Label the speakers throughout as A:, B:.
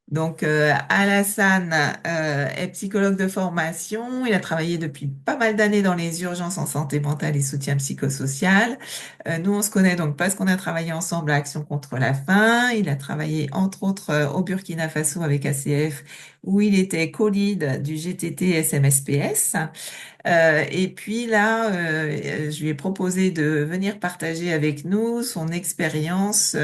A: Donc, Alassane est psychologue de formation. Il a travaillé depuis pas mal d'années dans les urgences en santé mentale et soutien psychosocial. Nous, on se connaît donc parce qu'on a travaillé ensemble à Action contre la faim. Il a travaillé entre autres au Burkina Faso avec ACF, où il était co-lead du GTT SMSPS. Et puis là, je lui ai proposé de venir partager avec nous son expérience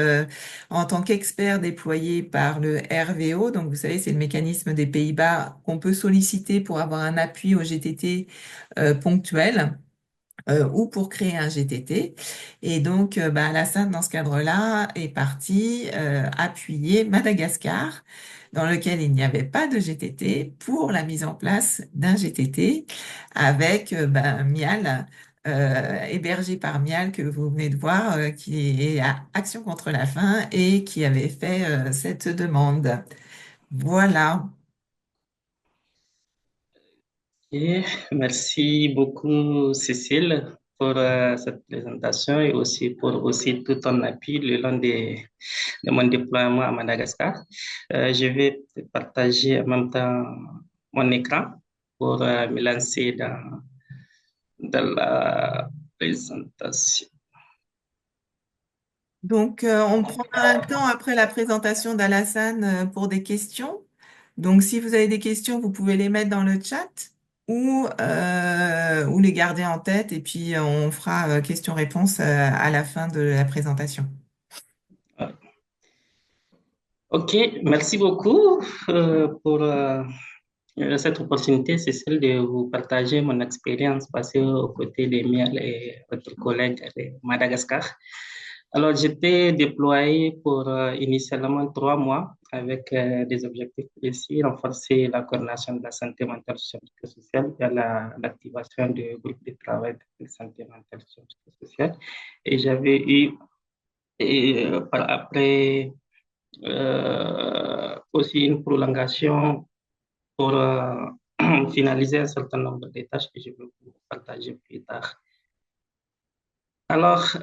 A: en tant qu'expert déployé par le RVO. Donc, vous savez, c'est le mécanisme des Pays-Bas qu'on peut solliciter pour avoir un appui au GTT ponctuel ou pour créer un GTT. Et donc, Alassane, dans ce cadre-là, est parti appuyer Madagascar, dans lequel il n'y avait pas de GTT, pour la mise en place d'un GTT avec Mial, hébergé par Mial, que vous venez de voir, qui est à Action contre la faim et qui avait fait cette demande. Voilà.
B: Et merci beaucoup, Cécile, pour cette présentation et aussi pour aussi tout ton appui le long de mon déploiement à Madagascar. Je vais partager en même temps mon écran pour me lancer dans la présentation.
A: Donc, on prend un temps après la présentation d'Alassane pour des questions. Donc, si vous avez des questions, vous pouvez les mettre dans le chat ou les garder en tête et puis on fera questions-réponses à la fin de la présentation.
B: OK, merci beaucoup pour cette opportunité, c'est celle de vous partager mon expérience passée aux côtés de Miel et votre collègue de Madagascar. Alors, j'étais déployé pour initialement 3 mois avec des objectifs précis, renforcer la coordination de la santé mentale et sociale et l'activation du groupe de travail de santé mentale et sociale. Et j'avais eu, par après, aussi une prolongation pour finaliser un certain nombre de tâches que je vais vous partager plus tard. Alors,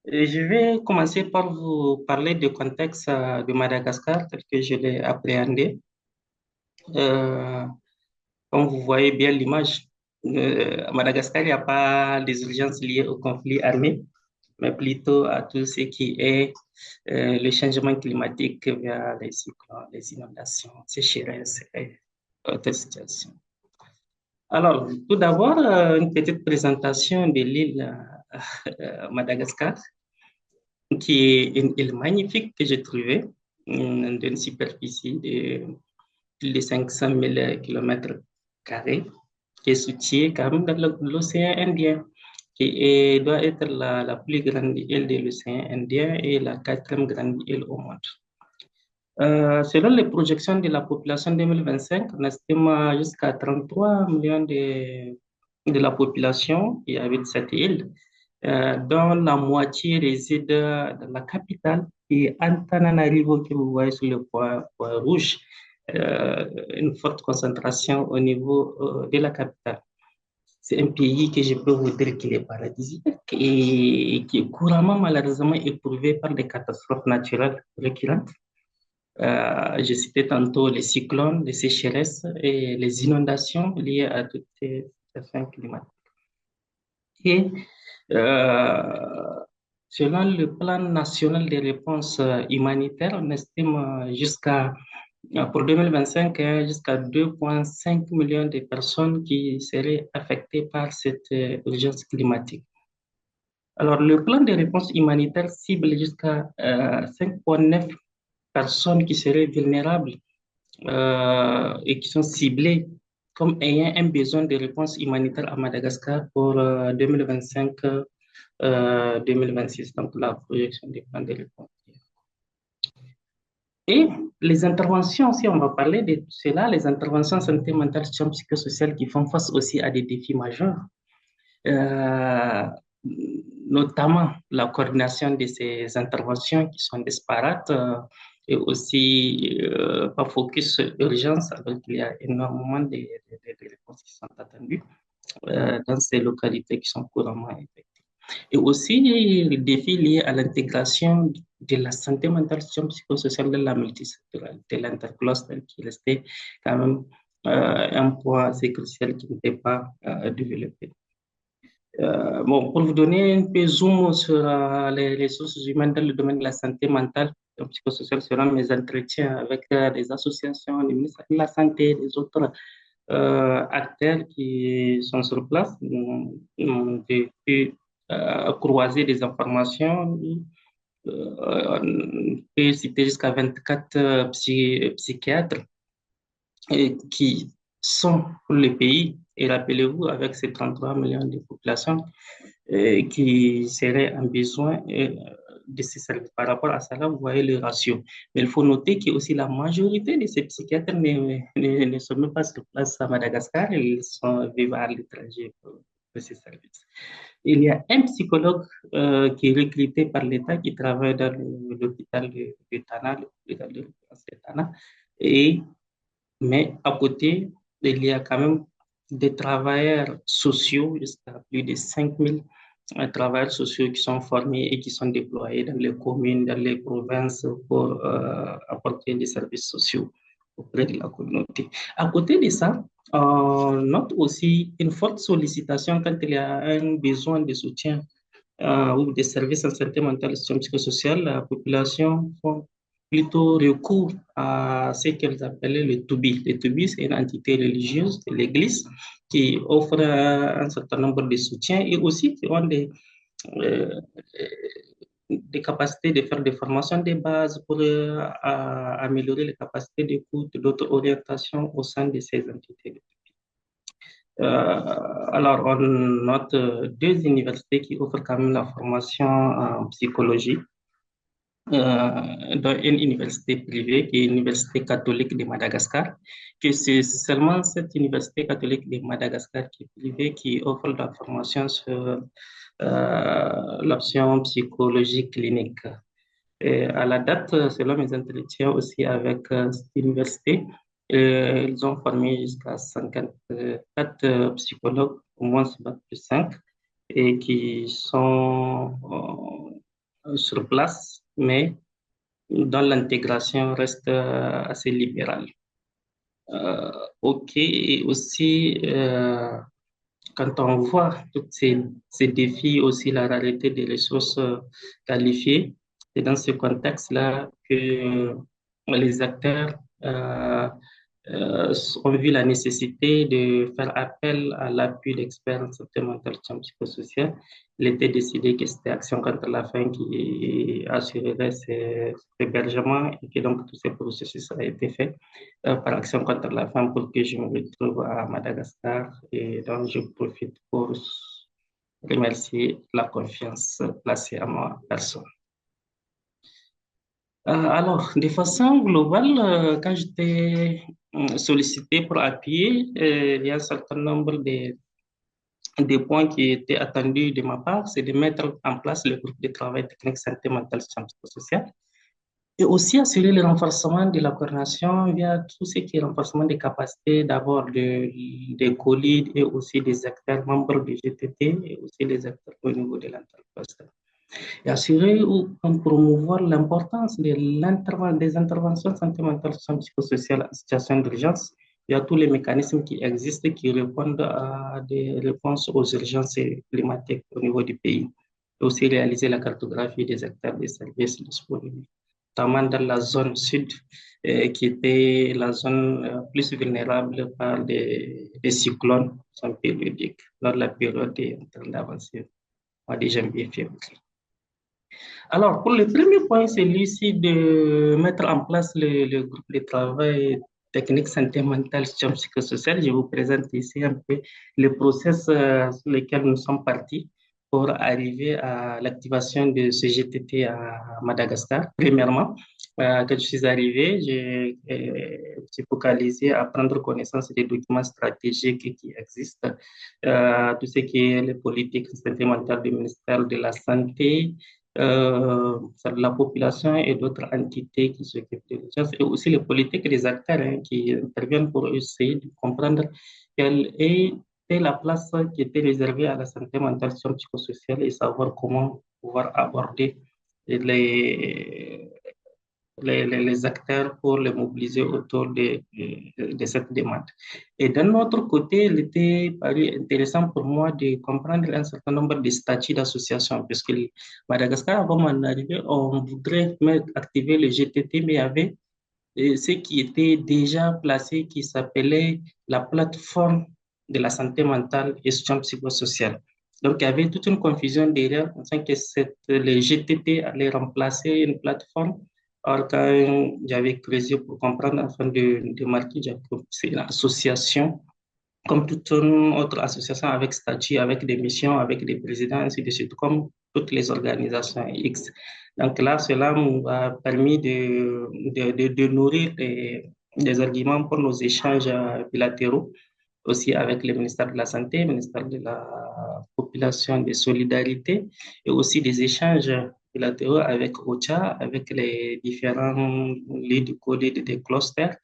B: je vais commencer par vous parler du contexte de Madagascar tel que je l'ai appréhendé. Euh, Comme vous voyez bien l'image, à Madagascar, il n'y a pas des urgences liées au conflit armé, mais plutôt à tout ce qui est le changement climatique via les cyclones, les inondations, sécheresses et autres situations. Alors, tout d'abord, une petite présentation de l'île Madagascar, qui est une île magnifique que j'ai trouvée, d'une superficie de plus de 500 000 kilomètres carrés, qui est située quand même dans l'océan Indien, doit être la plus grande île de l'océan Indien et la quatrième grande île au monde. Selon les projections de la population 2025, on estime jusqu'à 33 millions de la population qui habite cette île, dont la moitié réside dans la capitale, qui est Antananarivo, que vous voyez sur le point rouge, une forte concentration au niveau de la capitale. C'est un pays que je peux vous dire qu'il est paradisiaque et qui est couramment malheureusement éprouvé par des catastrophes naturelles récurrentes. J'ai cité tantôt les cyclones, les sécheresses et les inondations liées à toutes ces situations climatiques. Et euh, selon le plan national de réponse humanitaire, on estime pour 2025 jusqu'à 2,5 millions de personnes qui seraient affectées par cette urgence climatique. Alors, le plan de réponse humanitaire cible jusqu'à 5,9 personnes qui seraient vulnérables et qui sont ciblés comme ayant un besoin de réponse humanitaire à Madagascar pour 2025-2026, donc la projection des plans de réponse. Et les interventions, si on va parler de cela, les interventions santé mentale, soutien psychosocial qui font face aussi à des défis majeurs, euh, notamment la coordination de ces interventions qui sont disparates et aussi pas focus sur l'urgence, alors qu'il y a énormément de réponses qui sont attendues dans ces localités qui sont couramment infectées. Et aussi les défis liés à l'intégration de la santé mentale psychosociale de la multisectorialité, l'interclasse, qui restait quand même un point assez crucial qui n'était pas développé. Bon, pour vous donner un peu zoom sur les ressources humaines dans le domaine de la santé mentale et psychosociale, selon mes entretiens avec des associations, les ministères de la Santé, des autres acteurs qui sont sur place, j'ai pu croiser des informations. On peut citer jusqu'à 24 psychiatres qui sont pour le pays. Et rappelez-vous, avec ces 33 millions de population, qui seraient en besoin de ces services. Par rapport à cela, vous voyez le ratio. Mais il faut noter que aussi la majorité de ces psychiatres ne sont même pas sur place à Madagascar, ils sont vivant à l'étranger pour ces services. Il y a un psychologue qui est recruté par l'État qui travaille dans l'hôpital de Tana, l'hôpital de référence de Tana. Et, mais à côté, il y a quand même des travailleurs sociaux, jusqu'à plus de 5000 travailleurs sociaux qui sont formés et qui sont déployés dans les communes, dans les provinces pour apporter des services sociaux auprès de la communauté. À côté de ça, on note aussi une forte sollicitation quand il y a un besoin de soutien ou des services en santé mentale et psychosociale. La population font plutôt recours à ce qu'elles appellent le Toubi. Le Toubi, c'est une entité religieuse de l'Église qui offre un certain nombre de soutiens et aussi qui ont euh, des capacités de faire des formations de base pour améliorer les capacités d'écoute, d'autres orientations au sein de ces entités. Alors, on note deux universités qui offrent quand même la formation en psychologie, dans une université privée qui est l'Université catholique de Madagascar, que c'est seulement cette université catholique de Madagascar qui est privée qui offre la formation sur l'option psychologie clinique. Et à la date, selon mes entretiens aussi avec cette université, ils ont formé jusqu'à 54 psychologues, au moins c'est bac plus 5, et qui sont sur place, mais dont l'intégration reste assez libérale. OK, et aussi, quand on voit tous ces défis, aussi la rareté des ressources qualifiées, c'est dans ce contexte-là que les acteurs ont vu la nécessité de faire appel à l'appui d'experts en santé mentale et psychosociale. Il était décidé que c'était Action contre la faim qui assurerait cet hébergement et que donc tout ce processus a été fait par Action contre la faim pour que je me retrouve à Madagascar et donc je profite pour remercier la confiance placée à ma personne. Alors, de façon globale, quand j'étais sollicité pour appuyer, il y a un certain nombre des points qui étaient attendus de ma part, c'est de mettre en place le groupe de travail technique santé mentale et psychosociale et aussi assurer le renforcement de la coordination via tout ce qui est renforcement des capacités d'abord des collègues et aussi des acteurs membres du GTT et aussi des acteurs au niveau de l'entreprise et assurer ou promouvoir l'importance des interventions santé mentale et psychosociales en situation d'urgence. Il y a tous les mécanismes qui existent qui répondent à des réponses aux urgences climatiques au niveau du pays. Et aussi réaliser la cartographie des acteurs des services disponibles, notamment dans la zone sud, qui était la zone plus vulnérable par des cyclones périodiques lors de la période d'intervention, mois de janvier-février. Alors, pour le premier point, c'est celui-ci de mettre en place le groupe de travail technique santé mentale et psychosociale. Je vous présente ici un peu le process sur lequel nous sommes partis pour arriver à l'activation de ce GTT à Madagascar. Premièrement, quand je suis arrivé, j'ai focalisé à prendre connaissance des documents stratégiques qui existent, tout ce qui est les politiques de santé mentale du ministère de la Santé, la population et d'autres entités qui s'occupent de l'urgence et aussi les politiques des acteurs qui interviennent pour essayer de comprendre quelle était la place qui était réservée à la santé mentale et psychosociale et savoir comment pouvoir aborder les, les acteurs pour les mobiliser autour de cette demande. Et d'un autre côté, il était paru intéressant pour moi de comprendre un certain nombre de statuts d'association, puisque Madagascar, avant mon arrivée, on voudrait activer le GTT, mais il y avait ce qui était déjà placé qui s'appelait la plateforme de la santé mentale et soutien psychosocial. Donc, il y avait toute une confusion derrière, en pensant que les GTT allaient remplacer une plateforme. Alors, quand j'avais creusé pour comprendre, afin de marquer, c'est une association comme toute autre association avec statut, avec des missions, avec des présidents, ainsi de suite, comme toutes les organisations X. Donc là, cela m'a permis de nourrir des arguments pour nos échanges bilatéraux, aussi avec le ministère de la Santé, le ministère de la Population et des Solidarités, et aussi des échanges bilatéraux avec OCHA, avec les différents leads, co-leads des clusters,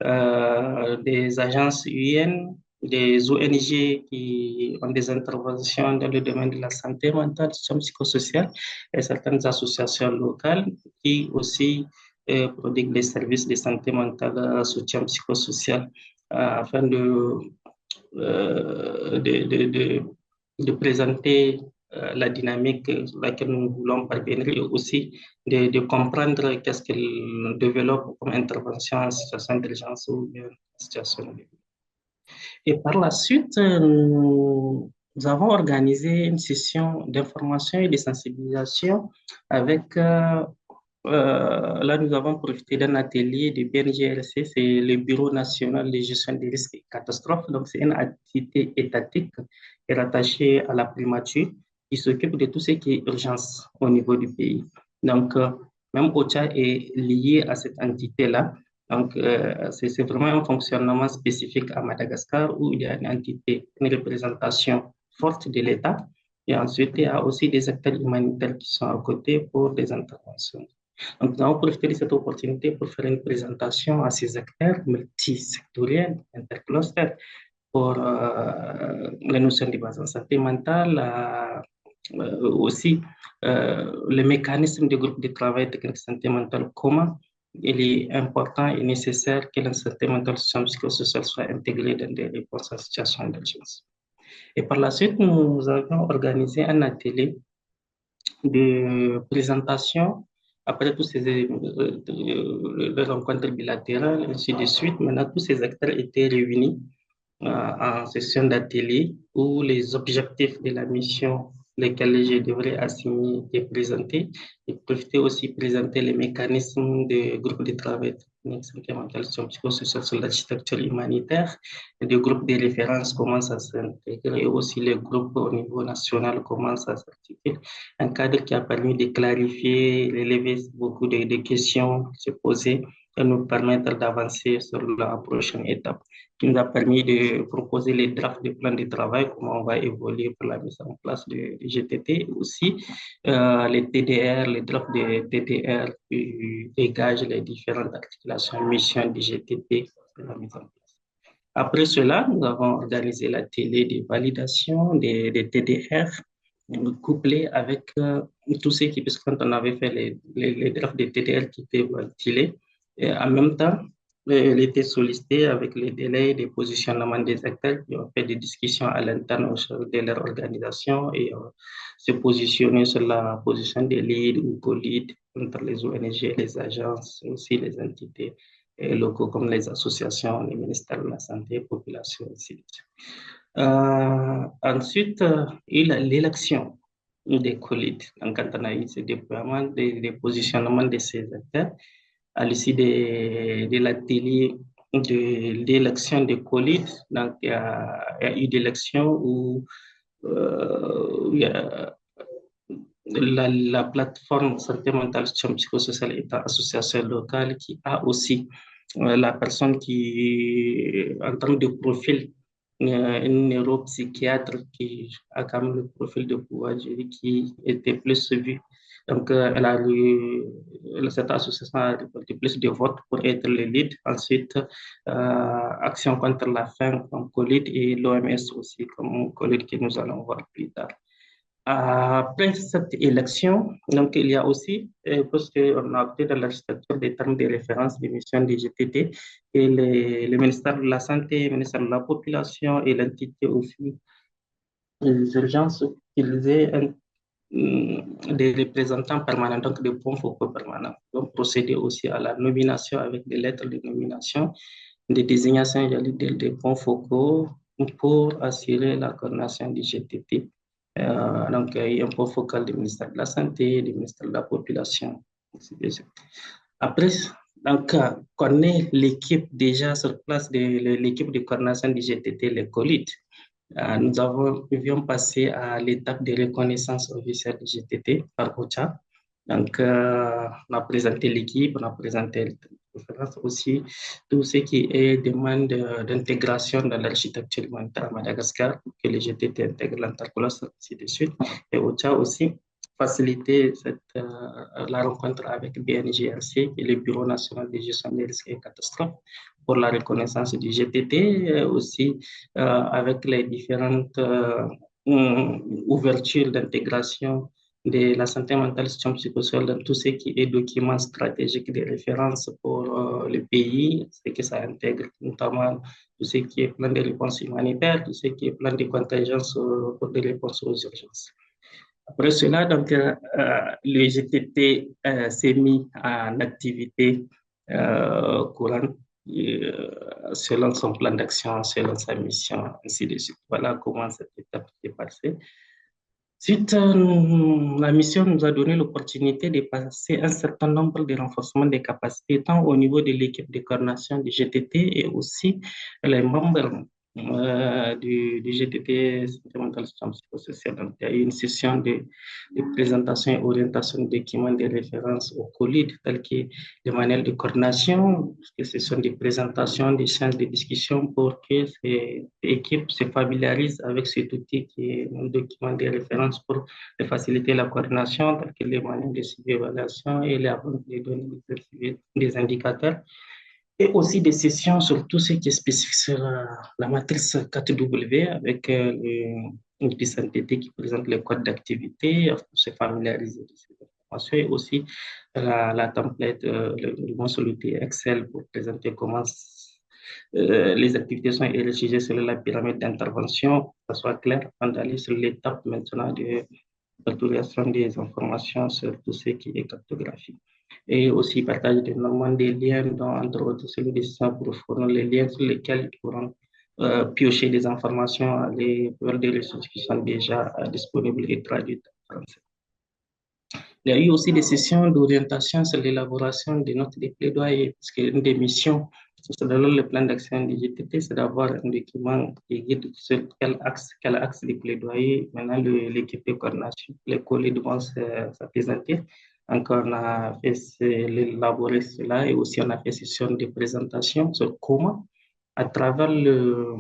B: des agences UN, des ONG qui ont des interventions dans le domaine de la santé mentale, soutien psychosocial, et certaines associations locales qui aussi prodiguent des services de santé mentale, soutien psychosocial, afin de présenter la dynamique sur laquelle nous voulons parvenir et aussi de comprendre qu'est-ce qu'elle développe comme intervention en situation d'urgence ou bien en situation de... Et par la suite, nous avons organisé une session d'information et de sensibilisation avec là, nous avons profité d'un atelier du BNGRC, c'est le Bureau national de gestion des risques et catastrophes. Donc, c'est une activité étatique qui est rattachée à la primature qui s'occupe de tout ce qui est urgence au niveau du pays. Donc, même OCHA est lié à cette entité-là. Donc, c'est vraiment un fonctionnement spécifique à Madagascar où il y a une entité, une représentation forte de l'État. Et ensuite, il y a aussi des acteurs humanitaires qui sont à côté pour des interventions. Donc, nous avons profité de cette opportunité pour faire une présentation à ces acteurs multisectoriels, interclusters, pour les notions de base en santé mentale, aussi le mécanisme du groupe de travail technique santé mentale, comment il est important et nécessaire que la santé mentale et psychosociale soit intégrée dans des réponses en situation d'urgence. Et par la suite, nous avons organisé un atelier de présentation après tous ces rencontres bilatérales, ainsi de suite. Maintenant, tous ces acteurs étaient réunis en session d'atelier où les objectifs de la mission, lesquels je devrais assigner et présenter, et profiter aussi de présenter les mécanismes de groupes de travail technique, santé mentale, psychosociale sur l'architecture humanitaire, et des groupes de référence, comment ça s'intègre, et aussi les groupes au niveau national, comment ça s'articule. Un cadre qui a permis de clarifier, de lever beaucoup de questions se poser et nous permettre d'avancer sur la prochaine étape qui nous a permis de proposer les drafts de plans de travail, comment on va évoluer pour la mise en place du GTT, aussi les TDR, les drafts de TDR qui dégagent les différentes articulations, missions du GTT pour la mise en place. Après cela, nous avons organisé l'atelier de validation des TDR couplé avec tout ce qui, puisque quand on avait fait les drafts des TDR qui étaient ventilés, et en même temps, il était sollicité avec les délais de positionnement des acteurs qui ont fait des discussions à l'interne au sein de leur organisation et se positionner sur la position des leads ou co-leads entre les ONG, les agences, aussi les entités locaux comme les associations, les ministères de la Santé, population, aussi. Ensuite, il y a l'élection des collègues. Donc, quand on a eu ce déploiement, des positionnements de ces acteurs, à l'issue de l'atelier d'élection des collègues, donc il y a eu d'élection où il y a la plateforme santé mentale psychosociale est une association locale qui a aussi la personne qui, en termes de profil, une neuropsychiatre qui a quand même le profil de pouvoir gérer qui était plus suivi. Donc, cette association a récolté plus de votes pour être le lead. Ensuite, Action contre la faim comme collègue et l'OMS aussi comme collègue que nous allons voir plus tard. Après cette élection, donc il y a aussi, parce qu'on a opté dans l'architecture des termes de référence des missions des GTT, et le ministère de la Santé, le ministère de la Population et l'entité aussi des urgences, qu'ils aient des représentants permanents, donc des points focaux permanents. Donc procéder aussi à la nomination avec des lettres de nomination, des désignations, j'allais dire, des points focaux pour assurer la coordination du GTT. Donc, il y a un point focal du ministère de la Santé, du ministère de la Population, ainsi de suite. Après, donc, connaît l'équipe déjà sur place, l'équipe de coordination du GTT, les COLIT. Nous avions passé à l'étape de reconnaissance officielle du GTT par OCHA. Donc, on a présenté l'équipe, on a présenté les conférences aussi, tout ce qui est demande d'intégration dans l'architecture humanitaire à Madagascar, que le GTT intègre l'Antarctique, ainsi de suite. Et OCHA aussi faciliter la rencontre avec BNGRC, qui est le Bureau national de gestion des risques et catastrophes, pour la reconnaissance du GTT, aussi avec les différentes ouvertures d'intégration de la santé mentale et psychosociale dans tout ce qui est documents stratégiques de référence pour le pays, ce que ça intègre notamment tout ce qui est plan de réponse humanitaire, tout ce qui est plan de contingence pour des réponses aux urgences. Après cela, donc, le GTT s'est mis en activité courante selon son plan d'action, selon sa mission, ainsi de suite. Voilà comment cette étape s'est passée. Suite, la mission nous a donné l'opportunité de passer un certain nombre de renforcements des capacités, tant au niveau de l'équipe de coordination du GTT et aussi les membres du GTT, Santé mentale et psychosociale. Donc, il y a eu une session de présentation et orientation de documents de référence au COLID, tels que les manuels de coordination, que ce sont des présentations, des séances de discussion pour que ces équipes se familiarisent avec cet outil qui est un document de référence pour faciliter la coordination, tels que les manuels de suivi-évaluation et la vente des données des indicateurs et aussi des sessions sur tout ce qui est spécifique sur la matrice 4W avec une petite synthétique qui présente les codes d'activité pour se familiariser de ces informations et aussi la template, le sur l'outil Excel pour présenter comment les activités sont érigées sur la pyramide d'intervention, que ce soit clair, avant d'aller sur l'étape maintenant de facturation des informations sur tout ce qui est cartographie et aussi partager normalement des liens, dans, entre autres celui des sites pour fournir les liens sur lesquels ils pourront piocher des informations, aller vers des ressources qui sont déjà disponibles et traduites en français. Il y a eu aussi des sessions d'orientation sur l'élaboration des notes de plaidoyer, parce qu'une des missions, c'est dans le plan d'action du GTT, c'est d'avoir un document qui guide sur quel axe de plaidoyer. Maintenant, l'équipe de coordination, les collègues vont se présenter. Donc, on a fait élaborer cela et aussi on a fait session de présentation sur comment, à travers le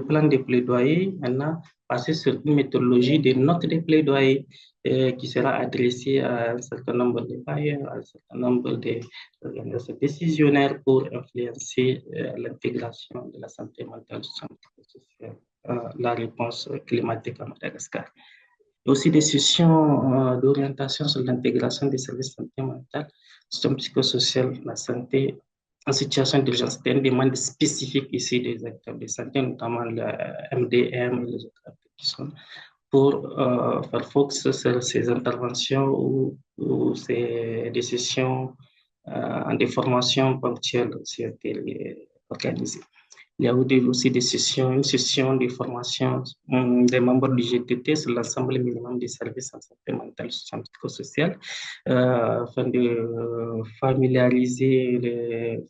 B: plan de plaidoyer, maintenant, passer sur une méthodologie de notes de plaidoyer qui sera adressée à un certain nombre de bailleurs, à un certain nombre d'organisateurs décisionnaires pour influencer l'intégration de la santé mentale sociale, la réponse climatique à Madagascar. Il y a aussi des sessions d'orientation sur l'intégration des services de santé mentale, système psychosocial, la santé en situation d'urgence. C'était une demande spécifique ici des acteurs de santé, notamment le MDM et les autres acteurs qui sont pour faire focus sur ces interventions ou ces décisions des formations ponctuelles qui ont été organisées. Il y a eu aussi des sessions, une session de formation des membres du GTT sur l'ensemble minimum des services en santé mentale et psychosociale afin de familiariser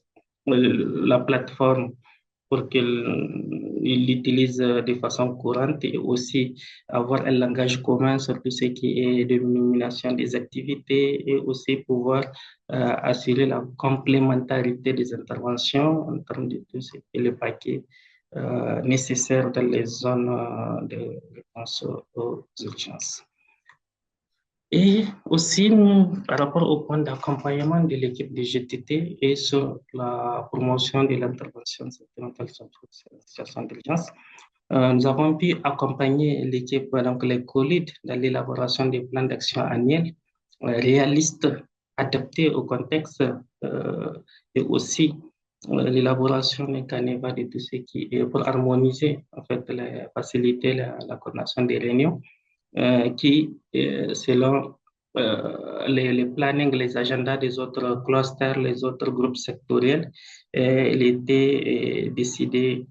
B: la plateforme pour qu'ils l'utilisent de façon courante et aussi avoir un langage commun sur tout ce qui est dénomination des activités et aussi pouvoir assurer la complémentarité des interventions en termes de tout ce qui est le paquet nécessaire dans les zones de réponse aux urgences. Et aussi, par rapport au point d'accompagnement de l'équipe de GTT et sur la promotion de l'intervention sentimentale sur la situation d'urgence, nous avons pu accompagner l'équipe, donc les collègues, dans l'élaboration des plans d'action annuels réalistes, adaptés au contexte et aussi l'élaboration des canevas de tout ce qui est pour harmoniser, en fait, faciliter la coordination des réunions qui, selon les plannings, les agendas des autres clusters, les autres groupes sectoriels, il était décidé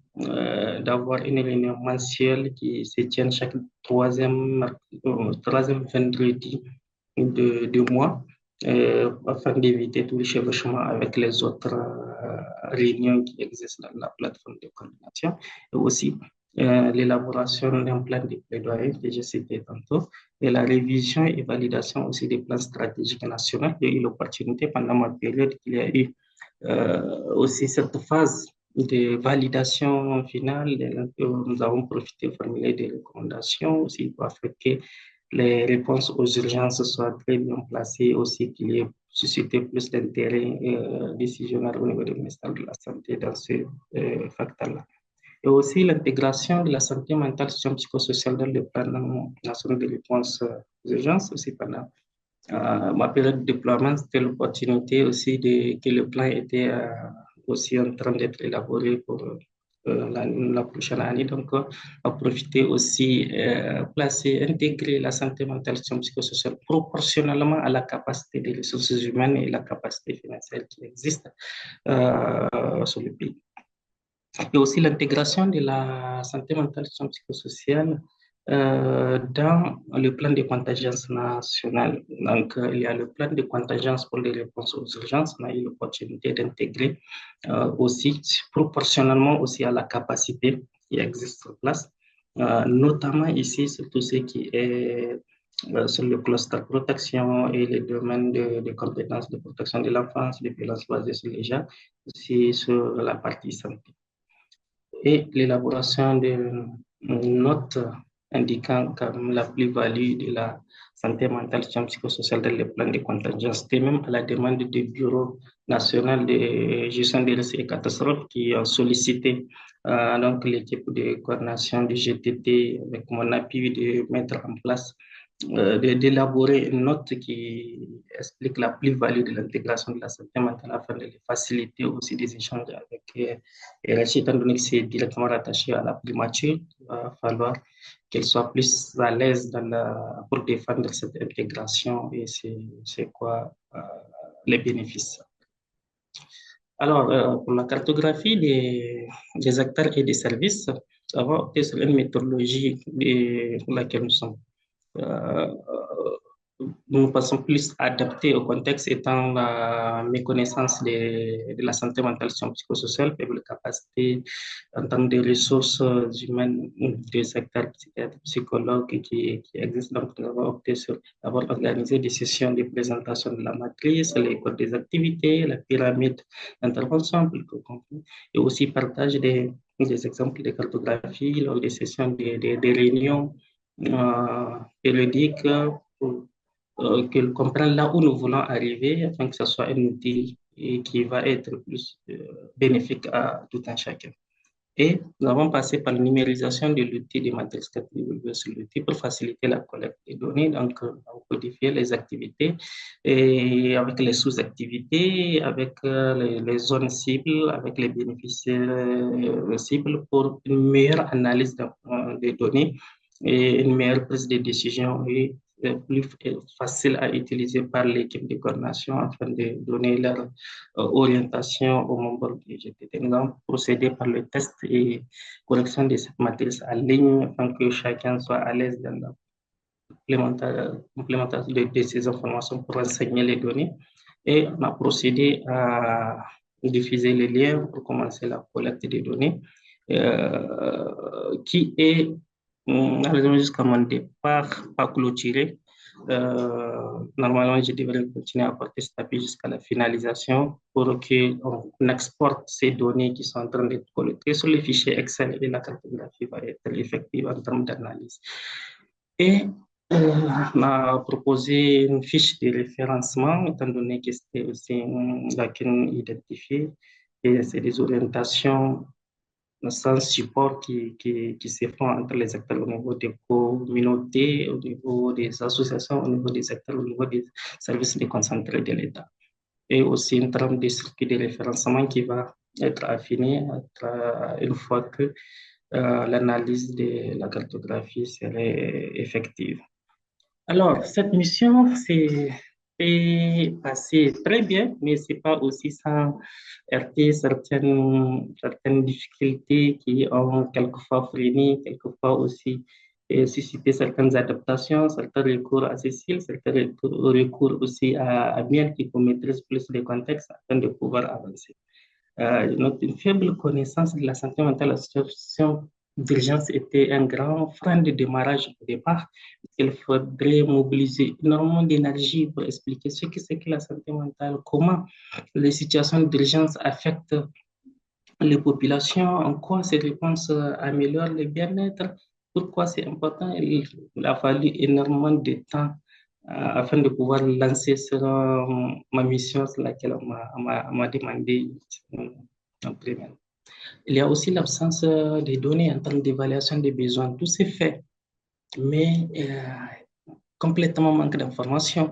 B: d'avoir une réunion mensuelle qui se tient chaque troisième vendredi de mois afin d'éviter tout le chevauchement avec les autres réunions qui existent dans la plateforme de coordination et aussi l'élaboration d'un plan de plaidoyer que j'ai cité tantôt et la révision et validation aussi des plans stratégiques nationaux. Il y a eu l'opportunité pendant ma période qu'il y a eu aussi cette phase de validation finale. Nous avons profité de formuler des recommandations aussi pour faire que les réponses aux urgences soient très bien placées, aussi qu'il y ait suscité plus d'intérêt décisionnaire au niveau du ministère de la Santé dans ce facteur-là. Et aussi l'intégration de la santé mentale et psychosociale dans le plan national de réponse aux urgences, aussi pendant ma période de déploiement, c'était l'opportunité aussi que le plan était aussi en train d'être élaboré pour la prochaine année. Donc, à profiter aussi, placer, intégrer la santé mentale et psychosociale proportionnellement à la capacité des ressources humaines et la capacité financière qui existe sur le pays. Et aussi l'intégration de la santé mentale et psychosociale dans le plan de contingence national. Donc, il y a le plan de contingence pour les réponses aux urgences. On a eu l'opportunité d'intégrer aussi proportionnellement aussi à la capacité qui existe sur place, notamment ici sur tout ce qui est sur le cluster protection et les domaines de compétences de protection de l'enfance, de violences basées sur les gens, aussi sur la partie santé et l'élaboration de notes indiquant comme la plus-value de la santé mentale et psychosociale dans les plans de contingence. C'était même à la demande du Bureau national de gestion des risques et catastrophes qui ont sollicité donc l'équipe de coordination du GTT avec mon appui de mettre en place d'élaborer une note qui explique la plus-value de l'intégration de la santé mentale afin de les faciliter aussi des échanges avec RH, étant donné que c'est directement rattaché à la primature, il va falloir qu'elle soit plus à l'aise pour défendre cette intégration et c'est quoi les bénéfices. Alors, pour la cartographie des acteurs et des services, on va opter sur une méthodologie pour laquelle nous sommes euh, nous passons plus adaptés au contexte étant la méconnaissance de la santé mentale et psychosociale, faible capacité en termes de ressources humaines des secteurs psychiatres, psychologues qui existent. Donc, nous avons opté sur avoir organisé des sessions de présentation de la matrice, les codes des activités, la pyramide d'intervention, et aussi partage des exemples de cartographie lors des sessions des réunions périodiques pour qu'ils comprennent là où nous voulons arriver afin que ce soit un outil qui va être plus bénéfique à tout un chacun. Et nous avons passé par la numérisation de l'outil de matrice 4W sur l'outil pour faciliter la collecte des données. Donc, on codifie les activités et avec les sous-activités, avec les zones cibles, avec les bénéficiaires cibles pour une meilleure analyse des données et une meilleure prise de décision et plus facile à utiliser par l'équipe de coordination afin de donner leur orientation aux membres du GTT. Nous allons procéder par le test et correction de cette matrice en ligne afin que chacun soit à l'aise dans l'implémentation de ces informations pour enseigner les données. Et on a procédé à diffuser les liens pour commencer la collecte des données qui est jusqu'à mon départ pas clôturé. Normalement, je devrais continuer à porter cet appui jusqu'à la finalisation pour qu'on exporte ces données qui sont en train d'être collectées sur les fichiers Excel et la cartographie va être effective en termes d'analyse. Et m'a proposé une fiche de référencement, étant donné que c'était aussi une lacune identifiée, et c'est des orientations sans support qui se font entre les acteurs au niveau des communautés, au niveau des associations, au niveau des acteurs, au niveau des services déconcentrés de l'État. Et aussi une trame de circuit de référencement qui va être affinée une fois que l'analyse de la cartographie serait effective. Alors, cette mission s'est passée très bien, mais c'est pas aussi sans heurter certaines difficultés qui ont quelquefois freiné, quelquefois aussi suscité certaines adaptations, certains recours à Cécile, certains recours aussi à Miel qui maîtrise plus les contextes afin de pouvoir avancer. Notre faible connaissance de la santé mentale, la situation d'urgence était un grand frein de démarrage au départ. Il faudrait mobiliser énormément d'énergie pour expliquer ce que c'est que la santé mentale, comment les situations d'urgence affectent les populations, en quoi ces réponses améliorent le bien-être, pourquoi c'est important. Il a fallu énormément de temps afin de pouvoir lancer sur ma mission sur laquelle on m'a demandé en premier. Il y a aussi l'absence des données en termes d'évaluation des besoins. Tout s'est fait, mais complètement manque d'informations.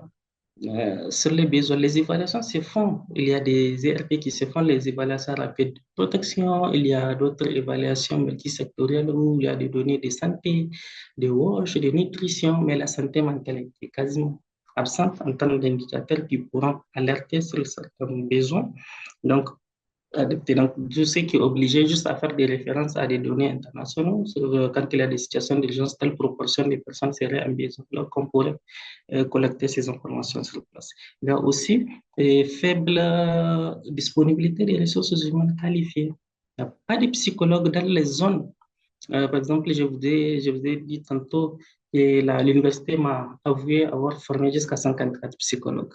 B: Sur les besoins, les évaluations se font. Il y a des ERP qui se font, les évaluations rapides de protection. Il y a d'autres évaluations multisectorielles où il y a des données de santé, de WASH, de nutrition, mais la santé mentale est quasiment absente en termes d'indicateurs qui pourront alerter sur certains besoins. Donc, adapté. Donc, je sais qu'il est obligé juste à faire des références à des données internationales sur, quand il y a des situations d'urgence, telle proportion des personnes seraient en besoin. Donc, on pourrait collecter ces informations sur place. Il y a aussi faible disponibilité des ressources humaines qualifiées. Il n'y a pas de psychologues dans les zones. Par exemple, je vous ai dit tantôt que l'université m'a avoué avoir formé jusqu'à 54 psychologues.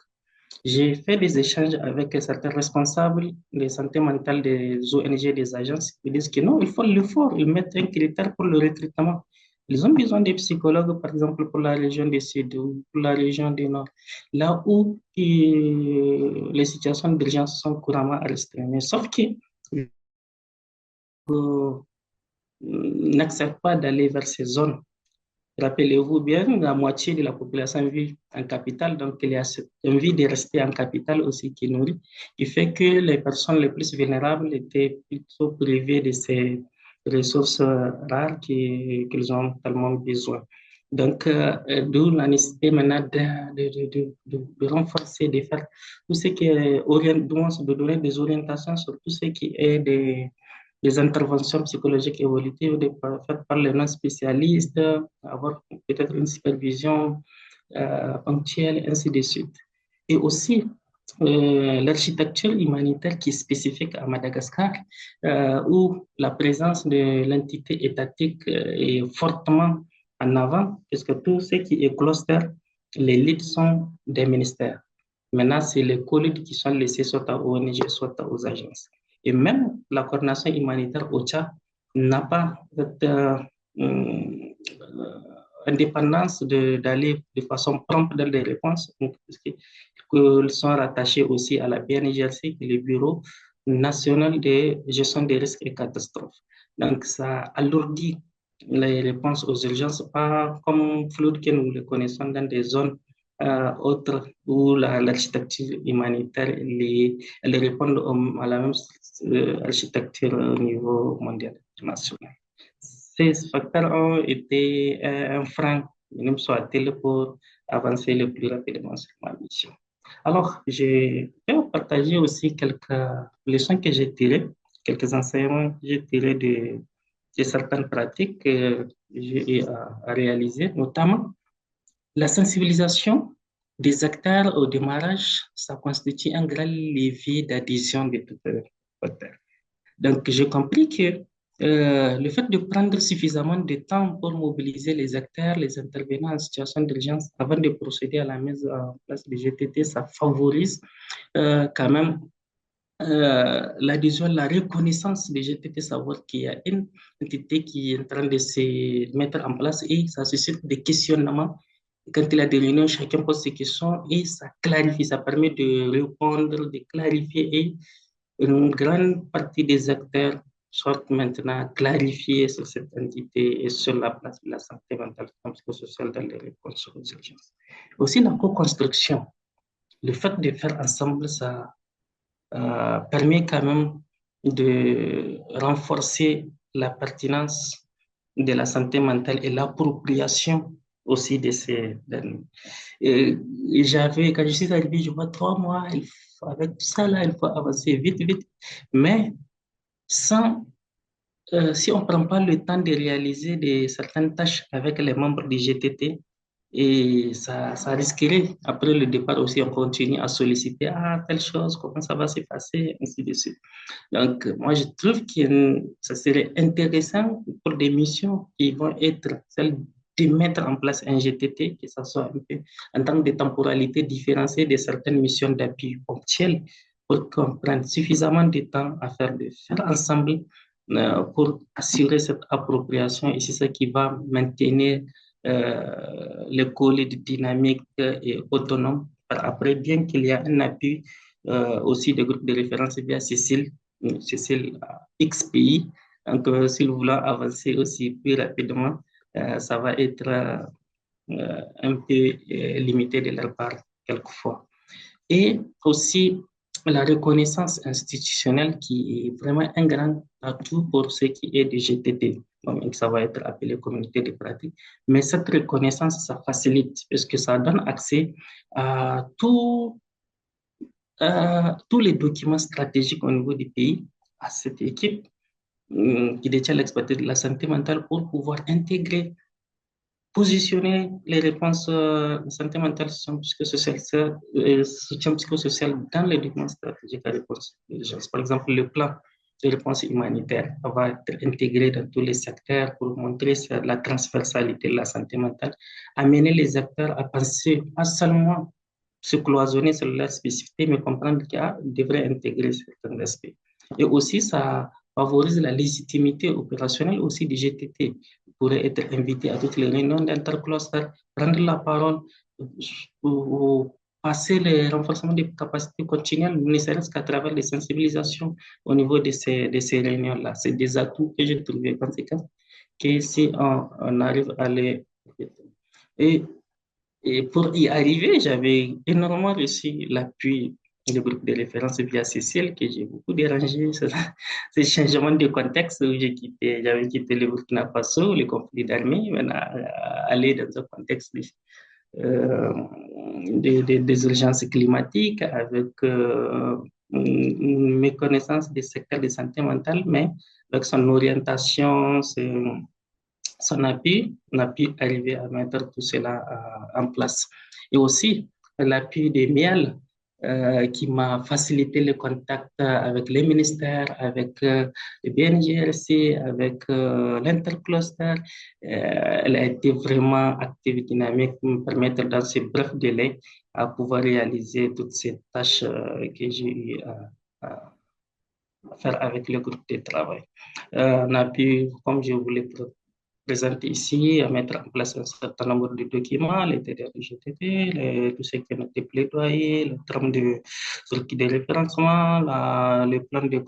B: J'ai fait des échanges avec certains responsables de santé mentale des ONG, des agences, qui disent que non, il faut l'effort, ils mettent un critère pour le recrutement. Ils ont besoin des psychologues, par exemple, pour la région du Sud ou pour la région du Nord, là où les situations d'urgence sont couramment restreintes. Sauf qu'ils n'acceptent pas d'aller vers ces zones. Rappelez-vous bien, la moitié de la population vit en capitale, donc il y a cette envie de rester en capitale aussi qui nourrit, qui fait que les personnes les plus vulnérables étaient plutôt privées de ces ressources rares qu'ils ont tellement besoin. Donc, d'où la nécessité maintenant de renforcer, de faire tout ce qui est de donner des orientations sur tout ce qui est des interventions psychologiques évolutives faites par les non-spécialistes, avoir peut-être une supervision ponctuelle, ainsi de suite. Et aussi, l'architecture humanitaire qui est spécifique à Madagascar, où la présence de l'entité étatique est fortement en avant, puisque tout ce qui est cluster, les leads sont des ministères. Maintenant, c'est les co-leads qui sont laissés soit à ONG, soit aux agences. Et même la coordination humanitaire OCHA n'a pas cette indépendance d'aller de façon prompte dans les réponses, puisqu'ils sont rattachés aussi à la BNGRC, qui est le Bureau national de gestion des risques et catastrophes. Donc, ça alourdit les réponses aux urgences, pas comme flou que nous le connaissons dans des zones autres où l'architecture humanitaire, elle répond à la même architecture au niveau mondial, international. Ces facteurs ont été un frein, même soit-il, pour avancer le plus rapidement sur ma mission. Alors, je vais vous partager aussi quelques leçons que j'ai tirées, quelques enseignements que j'ai tirés de certaines pratiques que j'ai eu à réaliser, notamment la sensibilisation des acteurs au démarrage, ça constitue un grand levier d'adhésion de tout acteurs. Donc, j'ai compris que le fait de prendre suffisamment de temps pour mobiliser les acteurs, les intervenants en situation d'urgence avant de procéder à la mise en place du GTT, ça favorise quand même l'adhésion, la reconnaissance du GTT, savoir qu'il y a une entité qui est en train de se mettre en place et ça suscite des questionnements Quand il y a des réunions, chacun pose ses questions et ça clarifie, ça permet de répondre, de clarifier et une grande partie des acteurs sont maintenant clarifiés sur cette entité et sur la place de la santé mentale et psychosociale dans les réponses aux urgences. Aussi la co-construction, le fait de faire ensemble, ça permet quand même de renforcer la pertinence de la santé mentale et l'appropriation aussi de ces données. Quand je suis arrivé, je vois 3 mois, avec tout ça là, il faut avancer vite, vite. Mais sans, si on ne prend pas le temps de réaliser certaines tâches avec les membres du GTT, et ça risquerait, après le départ aussi, on continue à solliciter, ah, telle chose, comment ça va se passer, ainsi de suite. Donc, moi, je trouve que ça serait intéressant pour des missions qui vont être celles de mettre en place un GTT, que ça soit un peu en termes de temporalité différenciée de certaines missions d'appui ponctuelles pour qu'on prenne suffisamment de temps à faire ensemble pour assurer cette appropriation et c'est ce qui va maintenir le colis dynamique et autonome. Après, bien qu'il y a un appui aussi de groupes de référence via Cécile XPI. Donc, si vous voulez avancer aussi plus rapidement, ça va être un peu limité de leur part quelquefois. Et aussi la reconnaissance institutionnelle qui est vraiment un grand atout pour ce qui est du GTT. Donc, ça va être appelé communauté de pratique. Mais cette reconnaissance, ça facilite parce que ça donne accès à tous les documents stratégiques au niveau du pays à cette équipe qui détient l'expertise de la santé mentale pour pouvoir intégrer, positionner les réponses de santé mentale, soutien psychosocial dans les documents stratégiques à réponse d'urgence. Par exemple, le plan de réponse humanitaire va être intégré dans tous les secteurs pour montrer la transversalité de la santé mentale, amener les acteurs à penser pas seulement se cloisonner sur leur spécificité, mais comprendre qu'ils devraient intégrer certains aspects. Et aussi, ça favorise la légitimité opérationnelle aussi du GTT. Vous pourrez être invité à toutes les réunions d'intercluster, prendre la parole ou passer les renforcements des capacités continuelles, ne serait-ce qu'à travers les sensibilisations au niveau de ces réunions-là. C'est des atouts que j'ai trouvés conséquents, que si on arrive à les... Et et pour y arriver, j'avais énormément reçu l'appui du groupe de référence via Cécile, que j'ai beaucoup dérangé. Ce changement de contexte où j'avais quitté le Burkina Faso, le conflit d'armée, maintenant aller dans un contexte euh, des urgences climatiques avec une méconnaissance des secteurs de santé mentale, mais avec son orientation, on a pu arriver à mettre tout cela en place. Et aussi, l'appui des miels qui m'a facilité le contact avec les ministères, avec le BNGRC, avec l'intercluster. Elle a été vraiment active, dynamique, pour me permettre dans ce bref délai à pouvoir réaliser toutes ces tâches que j'ai eu à faire avec le groupe de travail. On a pu, comme je voulais présenter ici, à mettre en place un certain nombre de documents, les TDR du GTT, tout ce qui a été plaidoyer, le terme de circuit de référencement, le plan de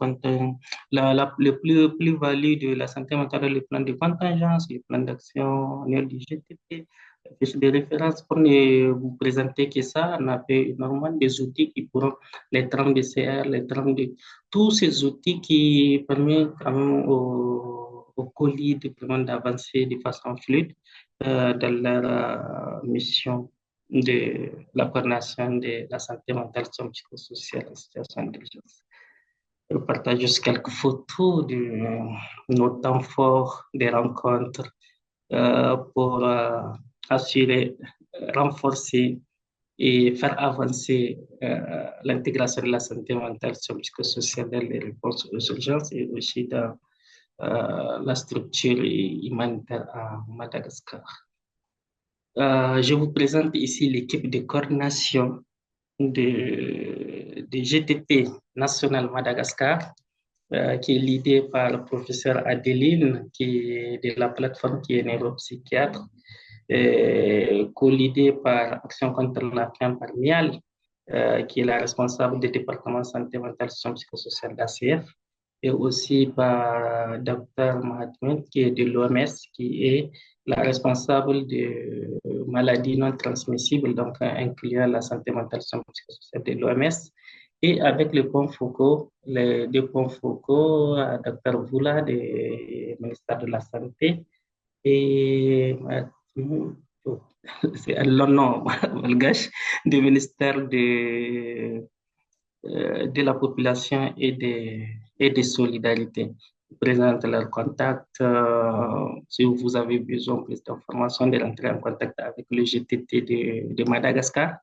B: le plus-value de la santé mentale, le plan de contingence, le plan d'action annuel du GTT, fiche de référence. Pour ne vous présenter que ça, on a fait énormément des outils qui pourront, les trames de CR, les trames de tous ces outils qui permettent quand même au colis d'avancer de façon fluide dans leur mission de la coordination de la santé mentale et psychosociale en situation d'urgence. Je partage juste quelques photos de nos temps forts, des rencontres pour assurer, renforcer et faire avancer l'intégration de la santé mentale et psychosociale dans les réponses aux urgences et aussi dans la structure humanitaire à Madagascar. Je vous présente ici l'équipe de coordination de GTP National Madagascar, qui est l'idée par le professeur Adeline, qui est de la plateforme qui est neuropsychiatre. co-l'idée par Action contre la faim par MIAL, qui est la responsable du département santé mentale et psychosociale d'ACF, et aussi par Dr Mahatma, qui est de l'OMS, qui est la responsable de maladies non transmissibles, donc incluant la santé mentale et psychosociale de l'OMS. Et avec le point focaux, les deux points focaux, Dr Voula du ministère de la Santé et c'est un long nom malgache du ministère de la population et des solidarités. Ils présentent leurs contacts. Si vous avez besoin de plus d'informations, de rentrer en contact avec le GTT de Madagascar.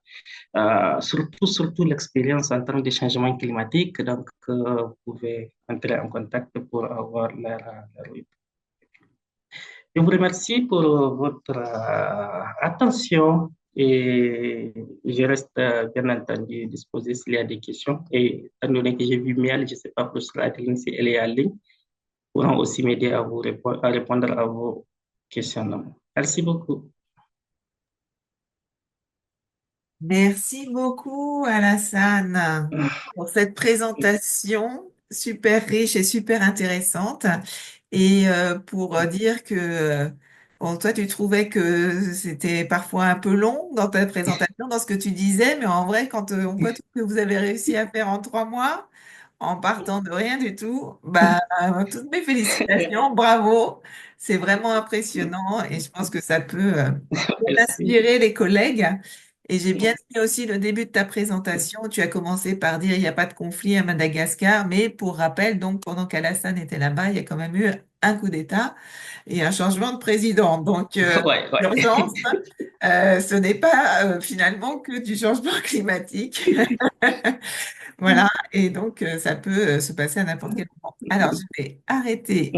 B: Surtout l'expérience en termes de changement climatique. Donc, vous pouvez entrer en contact pour avoir leur je vous remercie pour votre attention et je reste bien entendu disposé s'il y a des questions. Et étant donné que j'ai vu Miel, je ne sais pas pour cela, Adeline, si elle est en ligne, pourront aussi m'aider à à répondre à vos questions. Merci beaucoup.
A: Merci beaucoup, Alassane, pour cette présentation super riche et super intéressante. Et pour dire que bon, toi, tu trouvais que c'était parfois un peu long dans ta présentation, dans ce que tu disais, mais en vrai, quand on voit tout ce que vous avez réussi à faire en 3 mois, en partant de rien du tout, bah, toutes mes félicitations, bravo. C'est vraiment impressionnant et je pense que ça peut
B: Merci.
A: inspirer les collègues. Et j'ai bien aimé aussi le début de ta présentation. Tu as commencé par dire il n'y a pas de conflit à Madagascar, mais pour rappel, donc pendant qu'Alassane était là-bas, il y a quand même eu un coup d'État et un changement de président. Donc
B: Ouais, ouais.
A: l'urgence, ce n'est pas finalement que du changement climatique. Voilà, et donc ça peut se passer à n'importe quel moment. Alors je vais arrêter